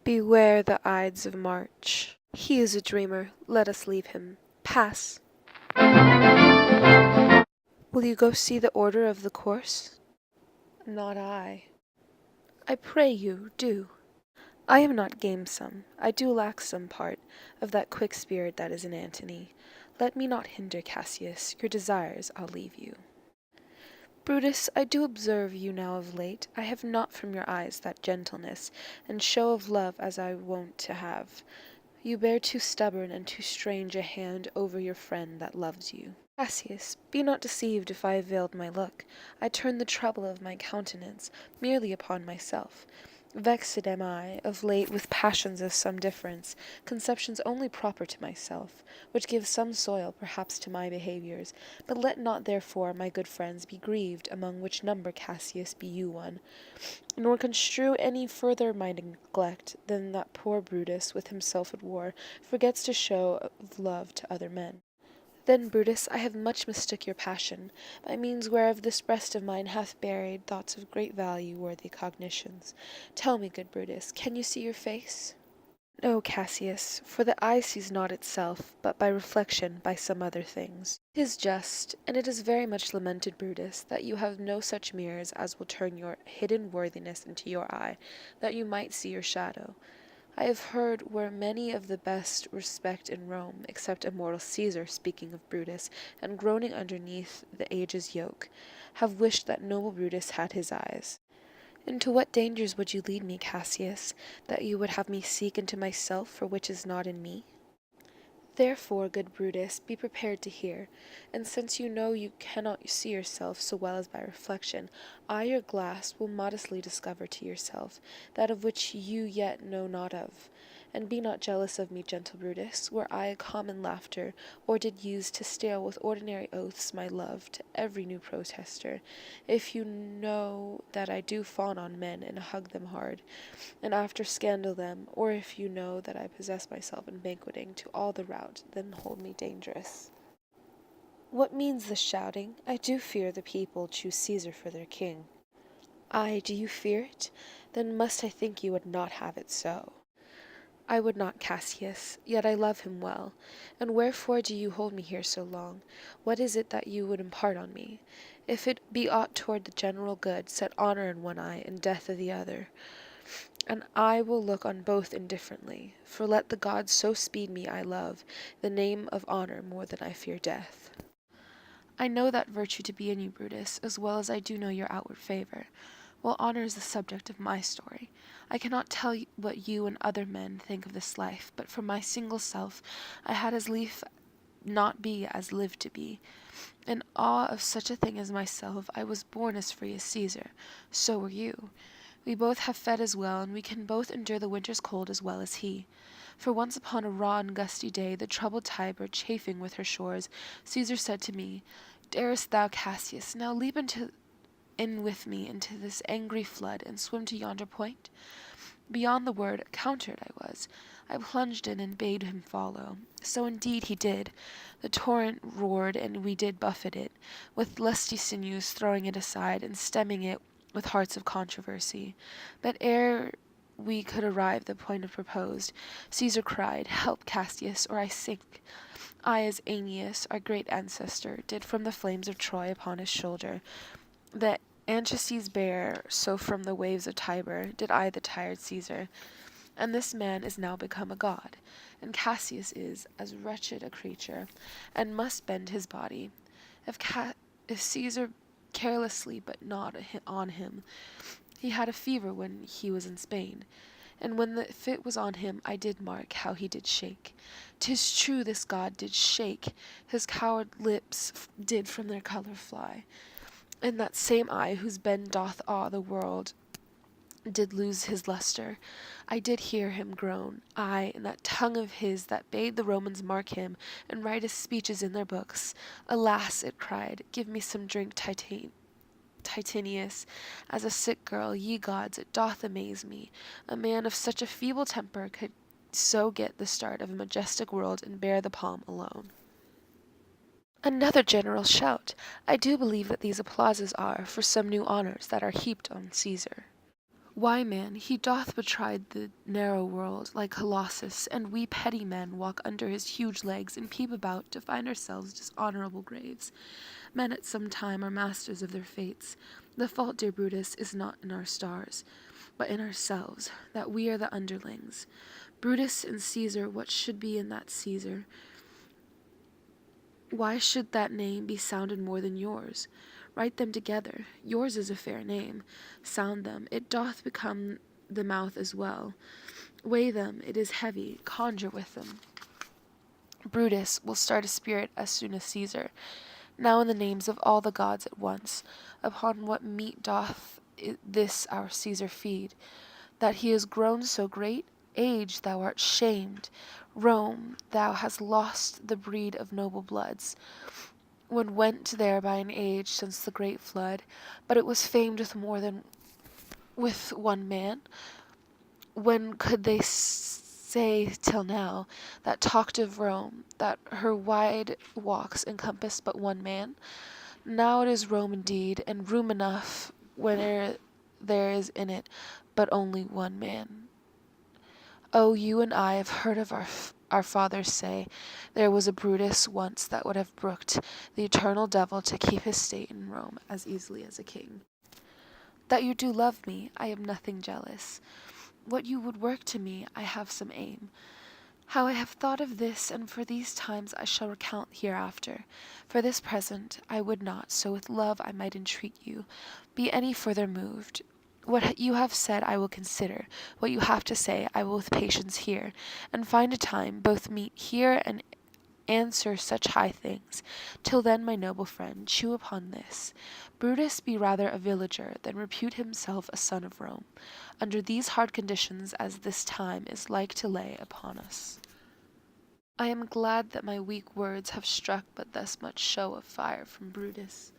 Beware the Ides of March. He is a dreamer. Let us leave him. Pass. Will you go see the order of the course? Not I. I pray you, do. I am not gamesome. I do lack some part of that quick spirit that is in Antony. Let me not hinder, Cassius. Your desires I'll leave you. Brutus, I do observe you now of late. I have not from your eyes that gentleness and show of love as I wont to have. You bear too stubborn and too strange a hand over your friend that loves you. Cassius, be not deceived if I have veiled my look. I turn the trouble of my countenance merely upon myself. Vexed am I, of late, with passions of some difference, conceptions only proper to myself, which give some soil perhaps to my behaviours. But let not therefore, my good friends, be grieved, among which number, Cassius, be you one, nor construe any further my neglect than that poor Brutus, with himself at war, forgets to show of love to other men. Then, Brutus, I have much mistook your passion, by means whereof this breast of mine hath buried thoughts of great value worthy cognitions. Tell me, good Brutus, can you see your face? No, Cassius, for the eye sees not itself, but by reflection, by some other things. 'Tis just, and it is very much lamented, Brutus, that you have no such mirrors as will turn your hidden worthiness into your eye, that you might see your shadow. I have heard where many of the best respect in Rome, except immortal Caesar, speaking of Brutus, and groaning underneath the age's yoke, have wished that noble Brutus had his eyes. Into what dangers would you lead me, Cassius, that you would have me seek into myself for which is not in me? Therefore, good Brutus, be prepared to hear, and since you know you cannot see yourself so well as by reflection, I, your glass, will modestly discover to yourself that of which you yet know not of. And be not jealous of me, gentle Brutus, were I a common laughter, or did use to stale with ordinary oaths my love to every new protester, if you know that I do fawn on men and hug them hard, and after scandal them, or if you know that I possess myself in banqueting to all the rout, then hold me dangerous. What means this shouting? I do fear the people choose Caesar for their king. Ay, do you fear it? Then must I think you would not have it so. I would not, Cassius, yet I love him well. And wherefore do you hold me here so long? What is it that you would impart on me? If it be aught toward the general good, set honour in one eye, and death of the other. And I will look on both indifferently, for let the gods so speed me I love the name of honour more than I fear death. I know that virtue to be in you, Brutus, as well as I do know your outward favour. Well, honour is the subject of my story. I cannot tell what you and other men think of this life, but for my single self I had as lief not be as live to be. In awe of such a thing as myself, I was born as free as Caesar. So were you. We both have fed as well, and we can both endure the winter's cold as well as he. For once upon a raw and gusty day, the troubled Tiber chafing with her shores, Caesar said to me, Darest thou, Cassius, now leap in with me into this angry flood, and swim to yonder point? Beyond the word countered I was. I plunged in and bade him follow. So indeed he did. The torrent roared, and we did buffet it, with lusty sinews throwing it aside, and stemming it with hearts of controversy. But ere we could arrive the point of proposed, Caesar cried, Help, Cassius, or I sink. I, as Aeneas, our great ancestor, did from the flames of Troy upon his shoulder, the Anchises bear, so from the waves of Tiber did I the tired Caesar. And this man is now become a god, and Cassius is as wretched a creature, and must bend his body. If Caesar carelessly but not on him, he had a fever when he was in Spain, and when the fit was on him I did mark how he did shake. 'Tis true this god did shake, his coward lips did from their colour fly, and that same eye whose bend doth awe the world did lose his lustre. I did hear him groan, aye, and that tongue of his that bade the Romans mark him and write his speeches in their books. Alas, it cried, give me some drink, Titinius, as a sick girl. Ye gods, it doth amaze me. A man of such a feeble temper could so get the start of a majestic world and bear the palm alone. Another general shout. I do believe that these applauses are for some new honours that are heaped on Caesar. Why, man, he doth betride the narrow world, like Colossus, and we petty men walk under his huge legs and peep about to find ourselves dishonorable graves. Men at some time are masters of their fates. The fault, dear Brutus, is not in our stars, but in ourselves, that we are the underlings. Brutus and Caesar, what should be in that Caesar? Why should that name be sounded more than yours? Write them together. Yours is a fair name. Sound them. It doth become the mouth as well. Weigh them. It is heavy. Conjure with them. Brutus will start a spirit as soon as Caesar. Now in the names of all the gods at once, upon what meat doth this our Caesar feed? That he is grown so great? Age, thou art shamed. Rome, thou hast lost the breed of noble bloods. One went there by an age since the great flood, but it was famed with more than with one man. When could they say till now that talked of Rome, that her wide walks encompassed but one man? Now it is Rome indeed, and room enough where there is in it but only one man. Oh, you and I have heard of our fathers say, there was a Brutus once that would have brooked the eternal devil to keep his state in Rome as easily as a king. That you do love me, I am nothing jealous. What you would work to me, I have some aim. How I have thought of this, and for these times I shall recount hereafter. For this present I would not, so with love I might entreat you, be any further moved. What you have said I will consider, what you have to say I will with patience hear, and find a time, both meet here and answer such high things. Till then, my noble friend, chew upon this. Brutus be rather a villager than repute himself a son of Rome, under these hard conditions as this time is like to lay upon us. I am glad that my weak words have struck but thus much show of fire from Brutus.